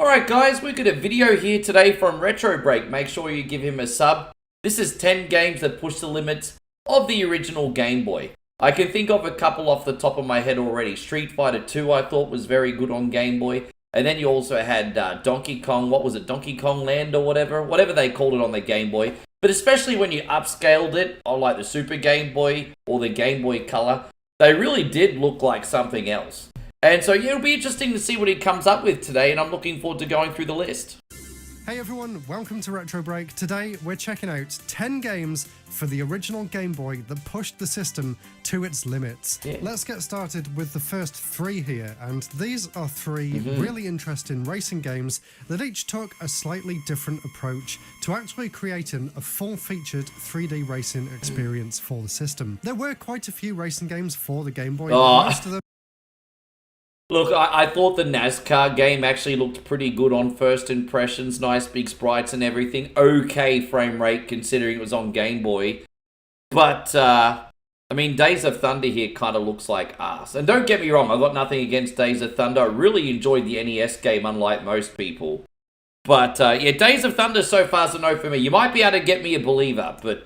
Alright guys, we've got a video here today from RetroBreak. Make sure you give him a sub. This is 10 games that push the limits of the original Game Boy. I can think of a couple off the top of my head already. Street Fighter 2 I thought was very good on Game Boy. And then you also had Donkey Kong, what was it, Donkey Kong Land or whatever they called it on the Game Boy. But especially when you upscaled it on like the Super Game Boy or the Game Boy Color, they really did look like something else. And so, yeah, it'll be interesting to see what he comes up with today, and I'm looking forward to going through the list. Hey everyone, welcome to RetroBreak. Today, we're checking out 10 games for the original Game Boy that pushed the system to its limits. Yeah. Let's get started with the first 3 here, and these are 3 really interesting racing games that each took a slightly different approach to actually creating a full-featured 3D racing experience for the system. There were quite a few racing games for the Game Boy, but most of them Look, I thought the NASCAR game actually looked pretty good on first impressions. Nice big sprites and everything. Okay frame rate considering it was on Game Boy. But, I mean, Days of Thunder here kind of looks like arse. And don't get me wrong, I've got nothing against Days of Thunder. I really enjoyed the NES game, unlike most people. But, yeah, Days of Thunder so far is a no for me. You might be able to get me a believer, but...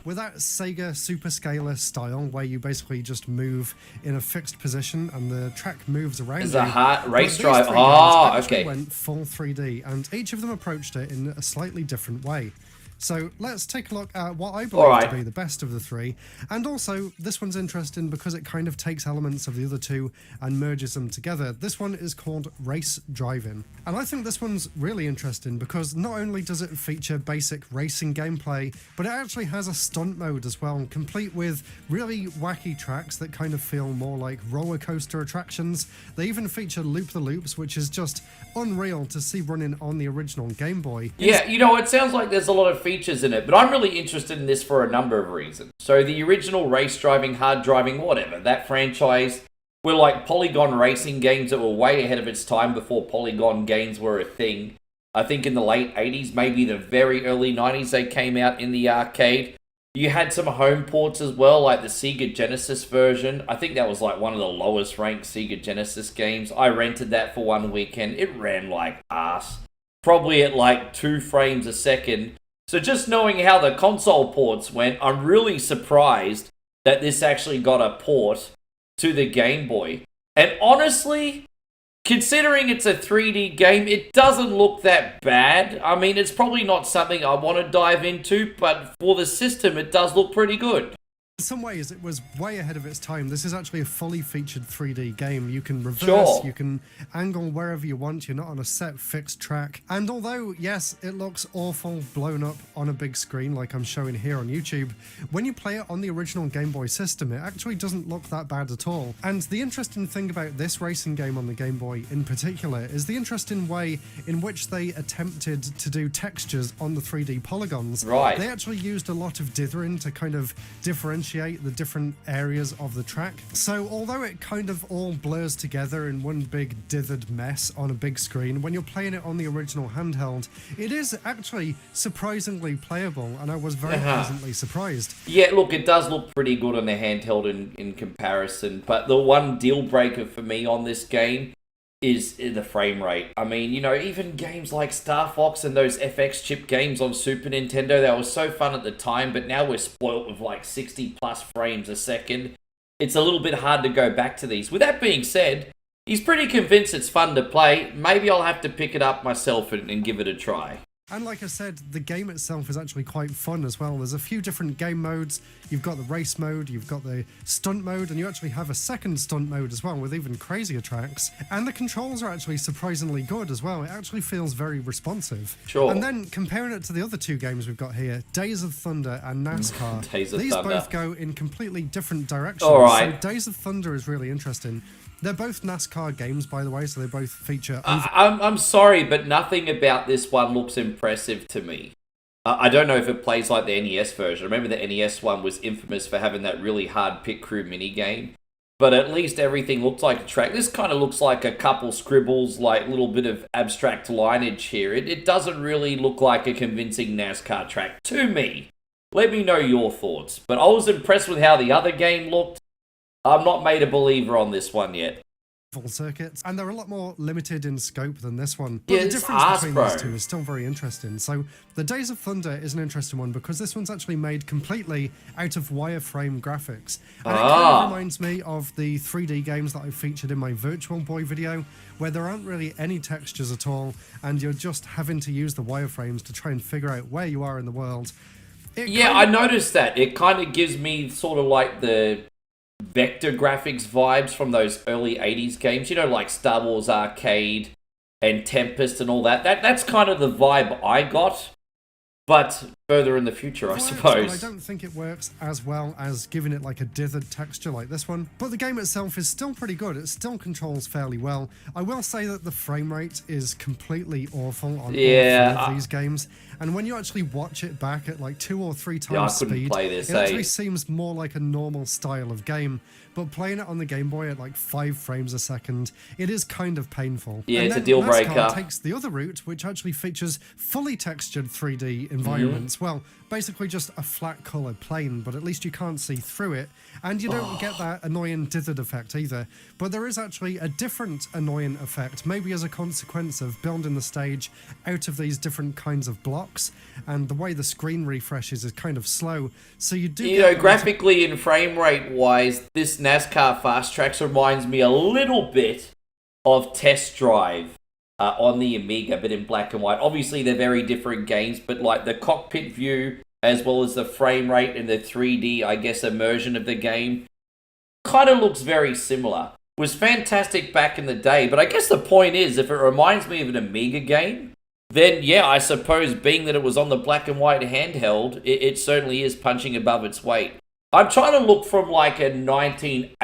with that Sega Super Scaler style, where you basically just move in a fixed position and the track moves around There's you. a hard race But these drive. 3 Oh, games actually okay. went full 3D, and each of them approached it in a slightly different way. So let's take a look at what I believe to be the best of the 3. And also, this one's interesting because it kind of takes elements of the other 2 and merges them together. This one is called Race Driving. And I think this one's really interesting because not only does it feature basic racing gameplay, but it actually has a stunt mode as well, complete with really wacky tracks that kind of feel more like roller coaster attractions. They even feature loop-the-loops, which is just unreal to see running on the original Game Boy. Yeah, you know, it sounds like there's a lot of features in it, but I'm really interested in this for a number of reasons. So the original race driving, hard driving, whatever, that franchise were like polygon racing games that were way ahead of its time before polygon games were a thing. I think in the late 80s, maybe the very early 90s, they came out in the arcade. You had some home ports as well, like the Sega Genesis version. I think that was like one of the lowest ranked Sega Genesis games. I rented that for one weekend. It ran like ass. Probably at like 2 frames a second. So just knowing how the console ports went, I'm really surprised that this actually got a port to the Game Boy. And honestly, considering it's a 3D game, it doesn't look that bad. I mean, it's probably not something I want to dive into, but for the system, it does look pretty good. In some ways, it was way ahead of its time. This is actually a fully featured 3D game. You can reverse, Sure. You can angle wherever you want. You're not on a set fixed track. And although, yes, it looks awful blown up on a big screen like I'm showing here on YouTube, when you play it on the original Game Boy system, it actually doesn't look that bad at all. And the interesting thing about this racing game on the Game Boy in particular is the interesting way in which they attempted to do textures on the 3D polygons. Right. They actually used a lot of dithering to kind of differentiate the different areas of the track. So although it kind of all blurs together in one big dithered mess on a big screen, when you're playing it on the original handheld, it is actually surprisingly playable, and I was very pleasantly surprised. Yeah, look, it does look pretty good on the handheld in comparison, but the one deal breaker for me on this game is the frame rate. I mean, you know, even games like Star Fox and those FX chip games on Super Nintendo, they were so fun at the time, but now we're spoilt with like 60 plus frames a second. It's a little bit hard to go back to these. With that being said, he's pretty convinced it's fun to play. Maybe I'll have to pick it up myself and give it a try. And like I said, the game itself is actually quite fun as well. There's a few different game modes. You've got the race mode, you've got the stunt mode, and you actually have a second stunt mode as well with even crazier tracks. And the controls are actually surprisingly good as well. It actually feels very responsive. Sure. And then comparing it to the other 2 games we've got here, Days of Thunder and NASCAR. These both go in completely different directions. All right. So Days of Thunder is really interesting. They're both NASCAR games, by the way, so they both feature... I'm sorry, but nothing about this one looks impressive to me. I don't know if it plays like the NES version. I remember the NES one was infamous for having that really hard pit crew minigame. But at least everything looks like a track. This kind of looks like a couple scribbles, like a little bit of abstract lineage here. It doesn't really look like a convincing NASCAR track to me. Let me know your thoughts. But I was impressed with how the other game looked. I'm not made a believer on this one yet. full circuits, and they're a lot more limited in scope than this one. But Yeah, the it's difference arse, between bro. these two is still very interesting. So the Days of Thunder is an interesting one because this one's actually made completely out of wireframe graphics. And it kind of reminds me of the 3D games that I featured in my Virtual Boy video, where there aren't really any textures at all, and you're just having to use the wireframes to try and figure out where you are in the world. Yeah, I noticed that. It kind of gives me sort of like the vector graphics vibes from those early 80s games, you know, like Star Wars Arcade and Tempest and all that. That's kind of the vibe I got, but further in the future, I suppose. But I don't think it works as well as giving it like a dithered texture like this one. But the game itself is still pretty good. It still controls fairly well. I will say that the frame rate is completely awful on all three of these games. And when you actually watch it back at like 2 or 3 times speed, it actually seems more like a normal style of game. But playing it on the Game Boy at like 5 frames a second, it is kind of painful. Yeah, and it's a deal breaker. NASCAR takes the other route, which actually features fully textured 3D environments. Well, basically just a flat colour plane, but at least you can't see through it, and you don't get that annoying dithered effect either. But there is actually a different annoying effect, maybe as a consequence of building the stage out of these different kinds of blocks, and the way the screen refreshes is kind of slow, so you do... You know, graphically and frame rate wise, this NASCAR Fast Tracks reminds me a little bit of Test Drive on the Amiga, but in black and white. Obviously, they're very different games, but like the cockpit view, as well as the frame rate and the 3D, I guess, immersion of the game, kind of looks very similar. Was fantastic back in the day, but I guess the point is, if it reminds me of an Amiga game, then yeah, I suppose being that it was on the black and white handheld, it certainly is punching above its weight. I'm trying to look from like a 1980s,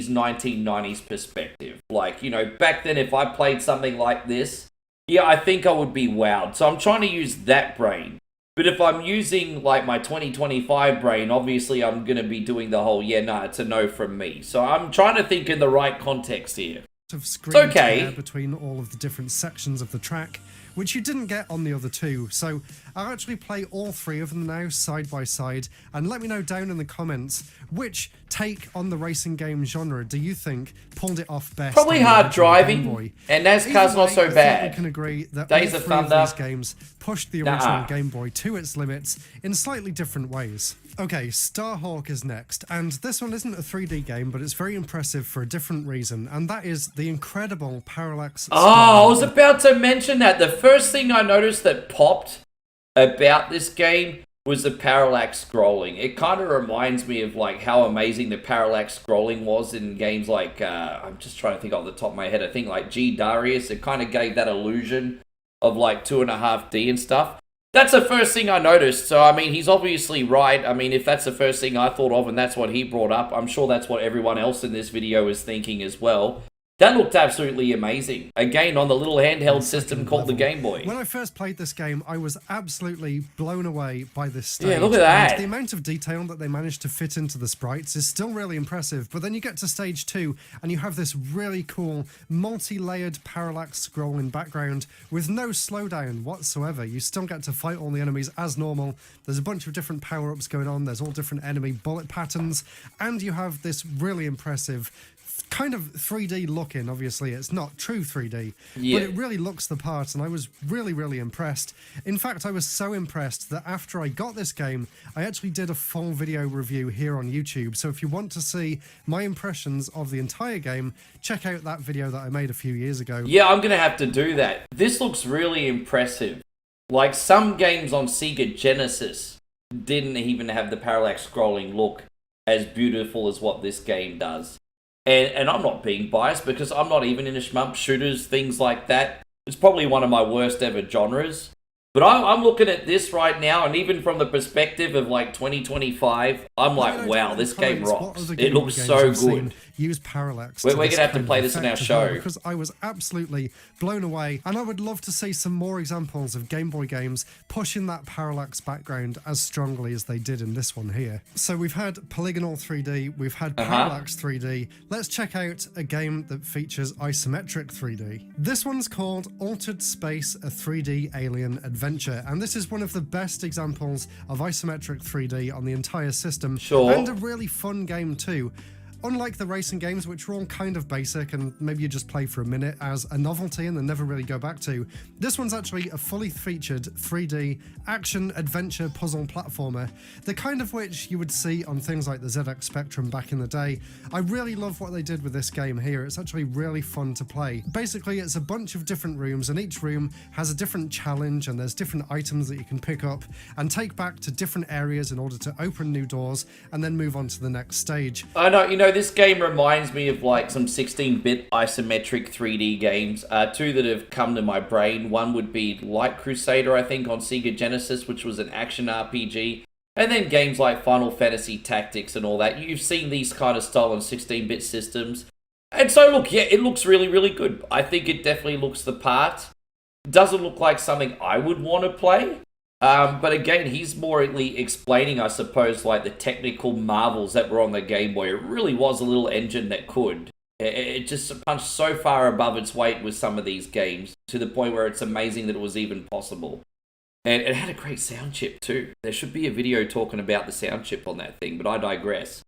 1990s perspective. Like, you know, back then if I played something like this, yeah, I think I would be wowed. So I'm trying to use that brain. But if I'm using like my 2025 brain, obviously I'm going to be doing the whole, yeah, nah, it's a no from me. So I'm trying to think in the right context here. Of screen tear between all of the different sections of the track, which you didn't get on the other two. So I'll actually play all 3 of them now side by side, and let me know down in the comments which take on the racing game genre do you think pulled it off best. Probably hard driving, and NASCAR's not so bad. We can agree that Days all of 3 Thunder. of these games pushed the original Game Boy to its limits in slightly different ways. Okay, Starhawk is next, and this one isn't a 3D game, but it's very impressive for a different reason, and that is the incredible Parallax. Oh, I was about to mention that. The first thing I noticed that popped about this game was the parallax scrolling. It kind of reminds me of like how amazing the parallax scrolling was in games like, I'm just trying to think off the top of my head, I think like G Darius. It kind of gave that illusion of like 2.5D and stuff. That's the first thing I noticed. So, I mean, he's obviously right. I mean, if that's the first thing I thought of and that's what he brought up, I'm sure that's what everyone else in this video is thinking as well. That looked absolutely amazing. Again, on the little handheld system called the Game Boy. When I first played this game, I was absolutely blown away by this stage. Yeah, look at that. And the amount of detail that they managed to fit into the sprites is still really impressive. But then you get to stage 2, and you have this really cool, multi-layered parallax scrolling background with no slowdown whatsoever. You still get to fight all the enemies as normal. There's a bunch of different power-ups going on. There's all different enemy bullet patterns. And you have this really impressive kind of 3D looking. Obviously it's not true 3D, but it really looks the part, and I was really impressed. In fact, I was so impressed that after I got this game, I actually did a full video review here on YouTube. So if you want to see my impressions of the entire game, check out that video that I made a few years ago. Yeah, I'm gonna have to do that. This looks really impressive. Like some games on Sega Genesis didn't even have the parallax scrolling look as beautiful as what this game does. And I'm not being biased because I'm not even into shmup shooters, things like that. It's probably one of my worst ever genres. But I'm looking at this right now, and even from the perspective of like 2025, I'm like, wow, this game rocks. It looks so good. Use Parallax. We're going to have to play this in our show. Because I was absolutely blown away, and I would love to see some more examples of Game Boy games pushing that parallax background as strongly as they did in this one here. So we've had polygonal 3D, we've had parallax 3D. Let's check out a game that features isometric 3D. This one's called Altered Space, a 3D Alien Adventure, and this is one of the best examples of isometric 3D on the entire system, and a really fun game too. Unlike the racing games, which are all kind of basic and maybe you just play for a minute as a novelty and then never really go back to, this one's actually a fully featured 3D action adventure puzzle platformer, the kind of which you would see on things like the ZX Spectrum back in the day. I really love what they did with this game here. It's actually really fun to play. Basically, it's a bunch of different rooms, and each room has a different challenge, and there's different items that you can pick up and take back to different areas in order to open new doors and then move on to the next stage. I know, you know, this game reminds me of like some 16-bit isometric 3D games. Two that have come to my brain. One would be Light Crusader, I think, on Sega Genesis, which was an action RPG. And then games like Final Fantasy Tactics and all that. You've seen these kind of style on 16-bit systems. And so, look, yeah, it looks really, really good. I think it definitely looks the part. Doesn't look like something I would want to play. But again, he's more explaining, I suppose, like the technical marvels that were on the Game Boy. It really was a little engine that could. It just punched so far above its weight with some of these games, to the point where it's amazing that it was even possible. And it had a great sound chip too. There should be a video talking about the sound chip on that thing, but I digress.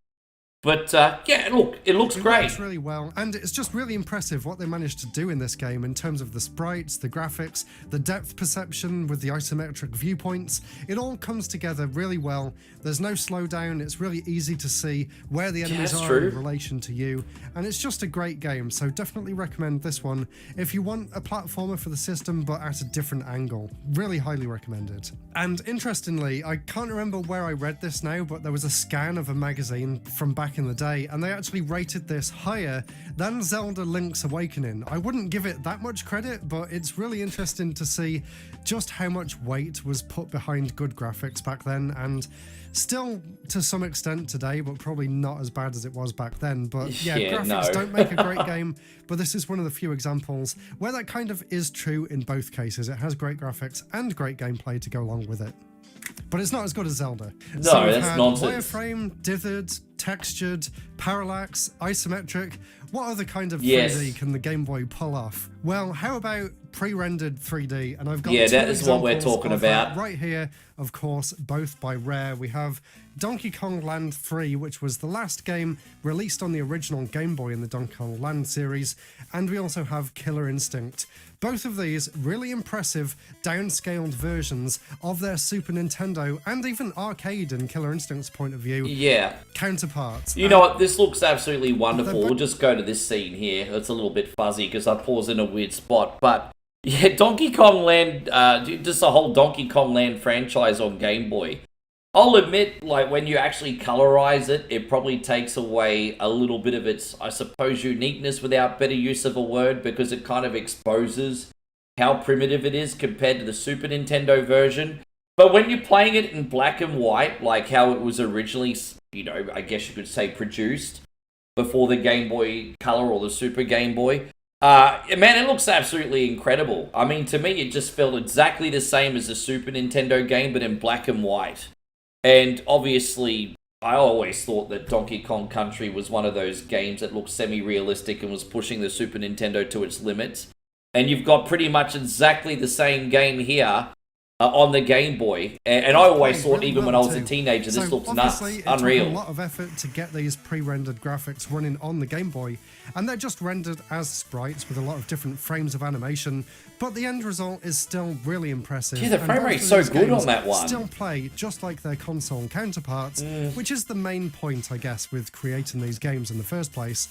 But yeah, look, it looks great. It works really well, and it's just really impressive what they managed to do in this game in terms of the sprites, the graphics, the depth perception with the isometric viewpoints. It all comes together really well. There's no slowdown. It's really easy to see where the enemies are in relation to you, and it's just a great game. So definitely recommend this one if you want a platformer for the system, but at a different angle. Really highly recommended. And interestingly, I can't remember where I read this now, but there was a scan of a magazine from back in the day, and they actually rated this higher than Zelda Link's Awakening. I wouldn't give it that much credit, but it's really interesting to see just how much weight was put behind good graphics back then, and still to some extent today, but probably not as bad as it was back then. But yeah, graphics don't make a great game, but this is one of the few examples where that kind of is true in both cases. It has great graphics and great gameplay to go along with it. But it's not as good as Zelda. No, so that's nonsense. Wireframe, dithered, textured, parallax, isometric. What other kind of 3D can the Game Boy pull off? Well, how about pre-rendered 3D? And I've got two that is what we're talking about. Right here, of course, both by Rare. We have Donkey Kong Land 3, which was the last game released on the original Game Boy in the Donkey Kong Land series. And we also have Killer Instinct. Both of these really impressive downscaled versions of their Super Nintendo and even arcade and Killer Instinct's point of view counterparts. You know what? This looks absolutely wonderful. We'll just go to this scene here. It's a little bit fuzzy because I paused in a weird spot. But yeah, Donkey Kong Land, just the whole Donkey Kong Land franchise on Game Boy. I'll admit, like, when you actually colorize it, it probably takes away a little bit of its, I suppose, uniqueness without better use of a word, because it kind of exposes how primitive it is compared to the Super Nintendo version. But when you're playing it in black and white, like how it was originally, you know, I guess you could say produced before the Game Boy Color or the Super Game Boy, man, it looks absolutely incredible. I mean, to me, it just felt exactly the same as the Super Nintendo game, but in black and white. And obviously, I always thought that Donkey Kong Country was one of those games that looked semi-realistic and was pushing the Super Nintendo to its limits. And you've got pretty much exactly the same game here on the Game Boy. And I always thought, even when I was a teenager, this looks nuts. Unreal. It took a lot of effort to get these pre-rendered graphics running on the Game Boy, and they're just rendered as sprites with a lot of different frames of animation, but the end result is still really impressive. Yeah, the frame rate's so good on that one. Still play just like their console counterparts, which is the main point, I guess, with creating these games in the first place.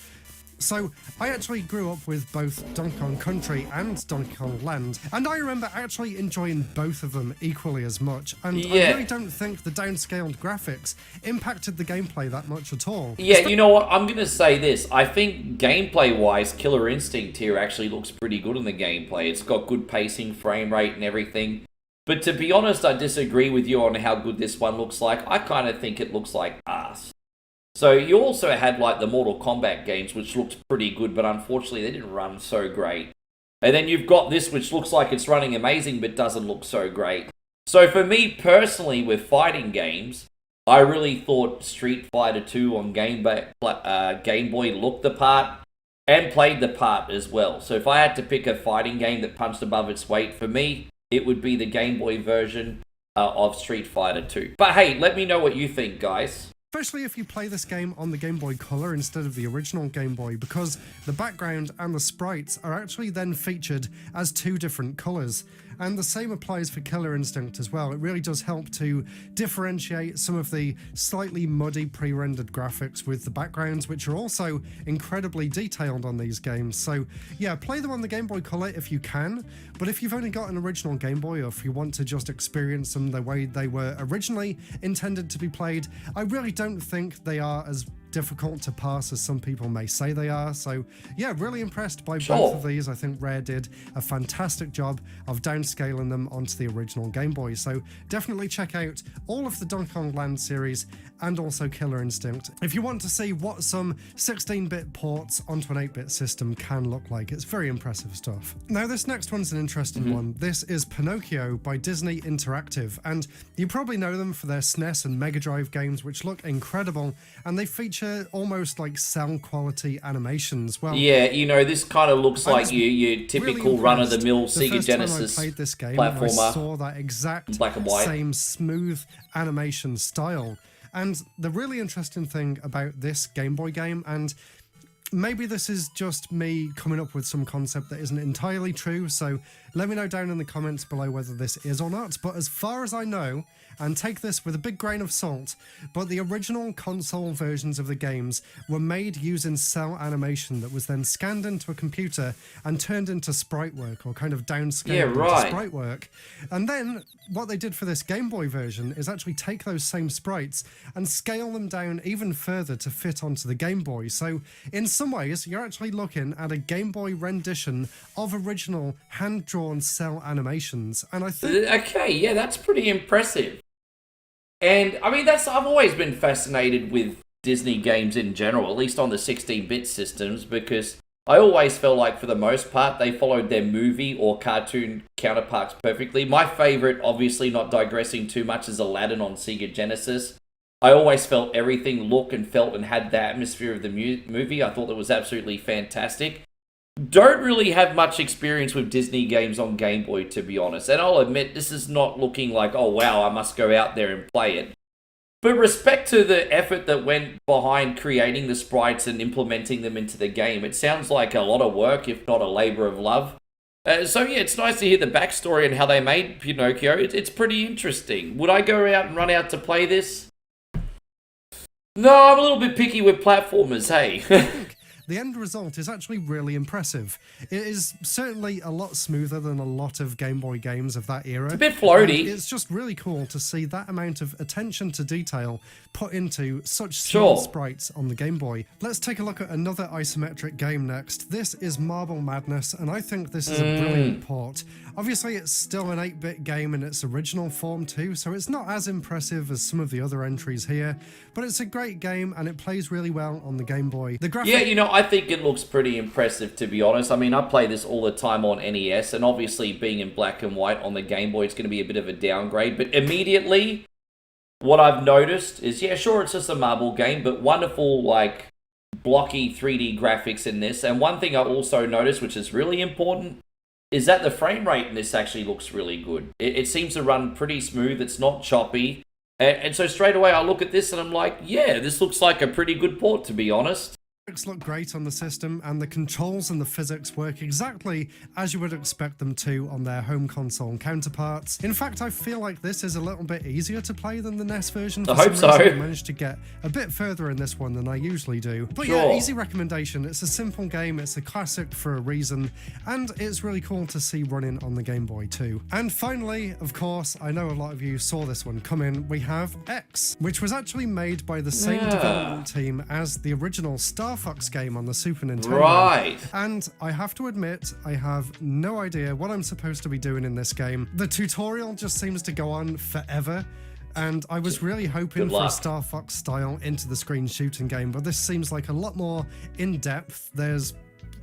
So, I actually grew up with both Donkey Kong Country and Donkey Kong Land, and I remember actually enjoying both of them equally as much, and I really don't think the downscaled graphics impacted the gameplay that much at all. Yeah, you know what, I'm going to say this. I think gameplay-wise, Killer Instinct here actually looks pretty good in the gameplay. It's got good pacing, frame rate, and everything. But to be honest, I disagree with you on how good this one looks like. I kind of think it looks like ass. So you also had like the Mortal Kombat games, which looked pretty good, but unfortunately they didn't run so great. And then you've got this, which looks like it's running amazing, but doesn't look so great. So for me personally, with fighting games, I really thought Street Fighter 2 on Game Boy looked the part and played the part as well. So if I had to pick a fighting game that punched above its weight, for me, it would be the Game Boy version of Street Fighter 2. But hey, let me know what you think, guys. especially if you play this game on the Game Boy Color instead of the original Game Boy, because the background and the sprites are actually then featured as two different colors. And the same applies for Killer Instinct as well. It really does help to differentiate some of the slightly muddy pre-rendered graphics with the backgrounds, which are also incredibly detailed on these games. So yeah, play them on the Game Boy Color if you can, but if you've only got an original Game Boy, or if you want to just experience them the way they were originally intended to be played, I really don't think they are as difficult to pass as some people may say they are. So yeah, really impressed by both of these. I think Rare did a fantastic job of downscaling them onto the original Game Boy. So definitely check out all of the Donkey Kong Land series and also Killer Instinct if you want to see what some 16-bit ports onto an 8-bit system can look like. It's very impressive stuff. Now this next one's an interesting one. This is Pinocchio by Disney Interactive, and you probably know them for their SNES and Mega Drive games, which look incredible, and they feature almost like cell quality animations. Well, yeah, you know, this kind of looks like your typical really run-of-the-mill Sega Genesis I played this game, platformer. I saw that exact black and white. Same smooth animation style. And the really interesting thing about this Game Boy game, and maybe this is just me coming up with some concept that isn't entirely true, so let me know down in the comments below whether this is or not, but as far as I know, and take this with a big grain of salt, but the original console versions of the games were made using cell animation that was then scanned into a computer and turned into sprite work, or kind of downscaled into sprite work. And then what they did for this Game Boy version is actually take those same sprites and scale them down even further to fit onto the Game Boy. So in some ways, you're actually looking at a Game Boy rendition of original hand-drawn cell animations. And I think... Okay, yeah, that's pretty impressive. And, I mean, I've always been fascinated with Disney games in general, at least on the 16-bit systems, because I always felt like, for the most part, they followed their movie or cartoon counterparts perfectly. My favorite, obviously not digressing too much, is Aladdin on Sega Genesis. I always felt everything looked and felt and had the atmosphere of the movie. I thought it was absolutely fantastic. Don't really have much experience with Disney games on Game Boy, to be honest. And I'll admit, this is not looking like, oh wow, I must go out there and play it. But respect to the effort that went behind creating the sprites and implementing them into the game. It sounds like a lot of work, if not a labor of love. So yeah, it's nice to hear the backstory and how they made Pinocchio. It's pretty interesting. Would I go out and run out to play this? No, I'm a little bit picky with platformers, hey. The end result is actually really impressive. It is certainly a lot smoother than a lot of Game Boy games of that era. It's a bit floaty. And it's just really cool to see that amount of attention to detail put into such small sprites on the Game Boy. Let's take a look at another isometric game next. This is Marble Madness, and I think this is a brilliant port. Obviously, it's still an 8-bit game in its original form too, so it's not as impressive as some of the other entries here, but it's a great game and it plays really well on the Game Boy. The graphics... Yeah, you know, I think it looks pretty impressive, to be honest. I mean, I play this all the time on NES, and obviously being in black and white on the Game Boy, it's going to be a bit of a downgrade, but immediately, what I've noticed is, yeah, sure, it's just a marble game, but wonderful, like, blocky 3D graphics in this. And one thing I also noticed, which is really important, is that the frame rate in this actually looks really good. It seems to run pretty smooth, it's not choppy. And so straight away I look at this and I'm like, yeah, this looks like a pretty good port, to be honest. Look great on the system, and the controls and the physics work exactly as you would expect them to on their home console counterparts. In fact, I feel like this is a little bit easier to play than the NES version. I hope so. I managed to get a bit further in this one than I usually do. But yeah, easy recommendation. It's a simple game, it's a classic for a reason, and it's really cool to see running on the Game Boy too. And finally, of course, I know a lot of you saw this one come in, we have X, which was actually made by the same development team as the original Star Fox game on the Super Nintendo. Right. And I have to admit, I have no idea what I'm supposed to be doing in this game. The tutorial just seems to go on forever, and I was really hoping for a Star Fox style into the screen shooting game, but this seems like a lot more in-depth. There's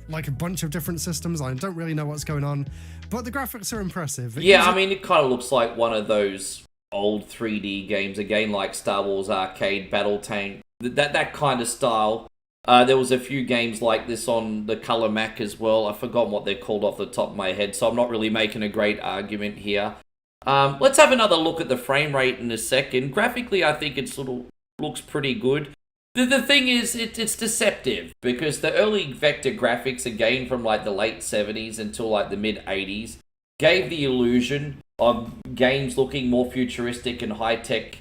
like a bunch of different systems. I don't really know what's going on, but the graphics are impressive. I mean, it kind of looks like one of those old 3D games, again, like Star Wars Arcade, Battle Tank, that kind of style. There was a few games like this on the Color Mac as well. I've forgotten what they're called off the top of my head, so I'm not really making a great argument here. Let's have another look at the frame rate in a second. Graphically, I think it's looks pretty good. The thing is, it's deceptive, because the early vector graphics, again from like the late 70s until like the mid 80s, gave the illusion of games looking more futuristic and high-tech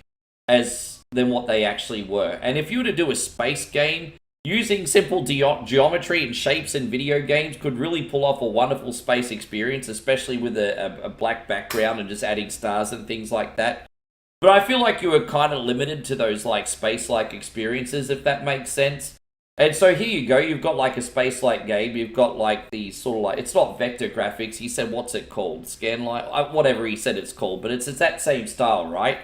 than what they actually were. And if you were to do a space game, using simple geometry and shapes in video games could really pull off a wonderful space experience, especially with a black background and just adding stars and things like that. But I feel like you were kind of limited to those like space-like experiences, if that makes sense. And so here you go, you've got like a space-like game, you've got like these sort of like, it's not vector graphics, he said, what's it called? Scanline? Whatever he said it's called, but it's that same style, right?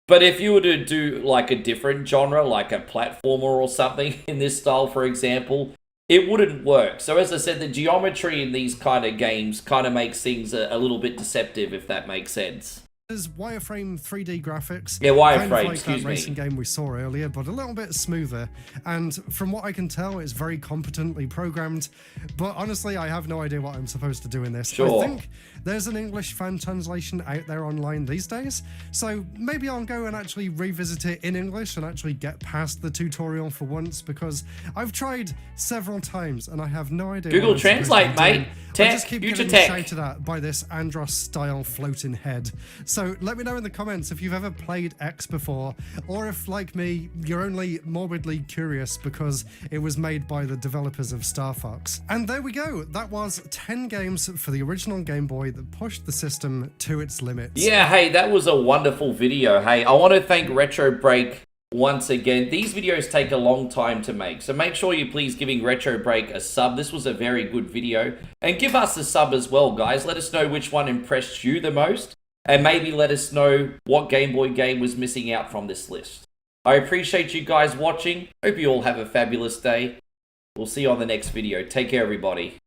But if you were to do like a different genre, like a platformer or something in this style, for example, it wouldn't work. So as I said, the geometry in these kind of games kind of makes things a little bit deceptive, if that makes sense. There's wireframe 3D graphics. Yeah, wireframe, kind of like excuse that me. racing game we saw earlier, but a little bit smoother. And from what I can tell, it's very competently programmed. But honestly, I have no idea what I'm supposed to do in this. Sure. I think there's an English fan translation out there online these days. So maybe I'll go and actually revisit it in English and actually get past the tutorial for once, because I've tried several times and I have no idea. Google Translate, mate. I just keep future getting tech. shouted at by this Andros-style floating head. So let me know in the comments if you've ever played X before, or if, like me, you're only morbidly curious because it was made by the developers of Star Fox. And there we go. That was 10 games for the original Game Boy that pushed the system to its limits. Yeah, hey, that was a wonderful video. Hey, I want to thank RetroBreak once again. These videos take a long time to make, so make sure you please giving RetroBreak a sub. This was a very good video. And give us a sub as well, guys. Let us know which one impressed you the most. And maybe let us know what Game Boy game was missing out from this list. I appreciate you guys watching. Hope you all have a fabulous day. We'll see you on the next video. Take care, everybody.